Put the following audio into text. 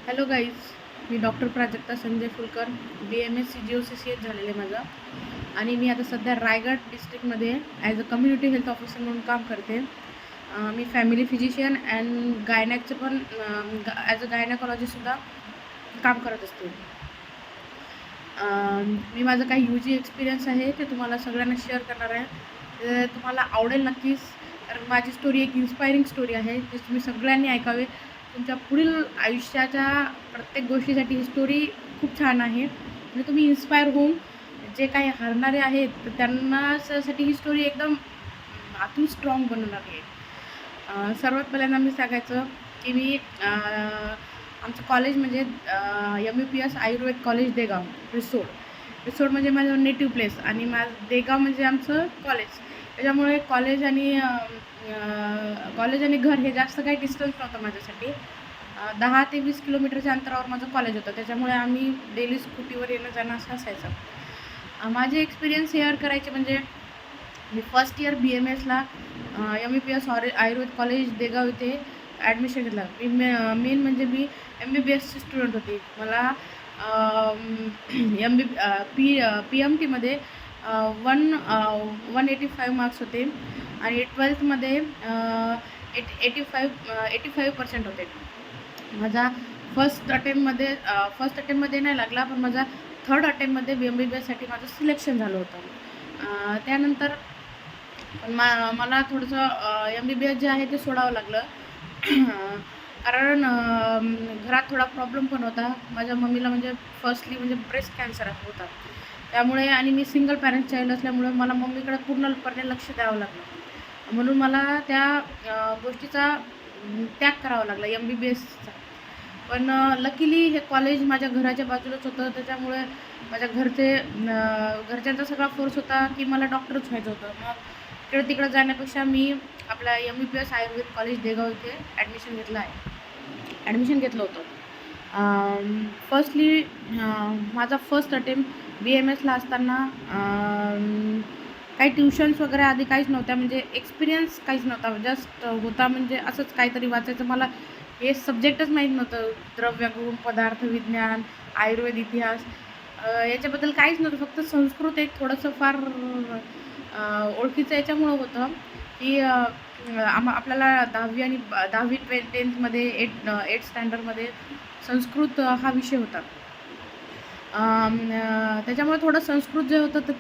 Hello guys, मी doctor Prajakta Sanjay Phulkar BMS GOCCS झालेले माझं आणि मी आता सध्या रायगड डिस्ट्रिक्टमध्ये as a community health officer म्हणून काम करते. मी फॅमिली फिजिशियन अँड गायनॅकचं पण ॲज अ गायनॅकॉलॉजिस्टसुद्धा काम करत असते. मी माझं काही UG एक्सपिरियन्स आहे ते तुम्हाला सगळ्यांना शेअर करणार आहे. ते तुम्हाला आवडेल नक्कीच, कारण माझी स्टोरी एक इन्स्पायरिंग स्टोरी आहे. ते तुम्ही सगळ्यांनी ऐकावे. तुमच्या पुढील आयुष्याच्या प्रत्येक गोष्टीसाठी ही स्टोरी खूप छान आहे आणि तुम्ही इन्स्पायर होऊन जे काही हरणारे आहेत तर त्यांनासाठी ही स्टोरी एकदम आतून स्ट्रॉंग बनवणार आहे. सर्वात पहिल्यांदा मी सांगायचं की मी आमचं कॉलेज म्हणजे MUPS आयुर्वेद कॉलेज देगाव रिसोड म्हणजे माझं नेटिव्ह प्लेस आणि देगाव म्हणजे आमचं कॉलेज. त्याच्यामुळे कॉलेज आणि घर हे जास्त काही डिस्टन्स नव्हतं माझ्यासाठी. 10 ते 20 किलोमीटरच्या अंतरावर माझं कॉलेज होतं. त्याच्यामुळे आम्ही डेली स्कूटीवर येणं जाणं असं असायचं. माझे एक्सपिरियन्स शेअर करायचे म्हणजे मी फर्स्ट इयर BMSला MUPS आयुर्वेद कॉलेज देगाव इथे ॲडमिशन घेतलं. मेन म्हणजे मी MBBSची स्टुडंट होती. मला PMTमध्ये 185 मार्क्स होते आणि 12थमध्ये 85% होते. माझा फर्स्ट अटेम्प्टमध्ये नाही लागला, पण माझा थर्ड अटेम्प्टमध्ये MBBSसाठी माझं सिलेक्शन झालं होतं. त्यानंतर मला थोडंसं MBBS जे आहे ते सोडावं लागलं कारण घरात थोडा प्रॉब्लेम पण होता. माझ्या मम्मीला म्हणजे फर्स्टली म्हणजे ब्रेस्ट कॅन्सर होता. त्यामुळे आणि मी सिंगल पॅरेंट चाइल्ड असल्यामुळे मला मम्मीकडे पूर्णपणे लक्ष द्यावं लागलं. म्हणून मला त्या गोष्टीचा त्याग करावा लागला MBBSचा. पण लकीली हे कॉलेज माझ्या घराच्या बाजूलाच होतं. त्याच्यामुळे माझ्या घरच्यांचा सगळा फोर्स होता की मला डॉक्टरच व्हायचं होतं. मग इकडे तिकडे जाण्यापेक्षा मी आपल्या MUPS आयुर्वेद कॉलेज देगाव इथे ॲडमिशन घेतलं होतं. फर्स्टली माझा फर्स्ट अटेम्प्ट BMSला असताना काही ट्युशन्स वगैरे आधी काहीच नव्हत्या, म्हणजे एक्सपिरियन्स काहीच नव्हता. जस्ट होता म्हणजे असंच काहीतरी वाचायचं. मला हे सब्जेक्टच माहीत नव्हतं. द्रव्यगुण, पदार्थ विज्ञान, आयुर्वेद इतिहास याच्याबद्दल काहीच नव्हतं. फक्त संस्कृत एक थोडंसं फार ओळखीचं याच्यामुळं होतं की आपल्याला 10वी आणि 10वी-10thमध्ये 8th स्टँडर्डमध्ये संस्कृत हा विषय होता. त्याच्यामुळे थोडं संस्कृत जे होतं तर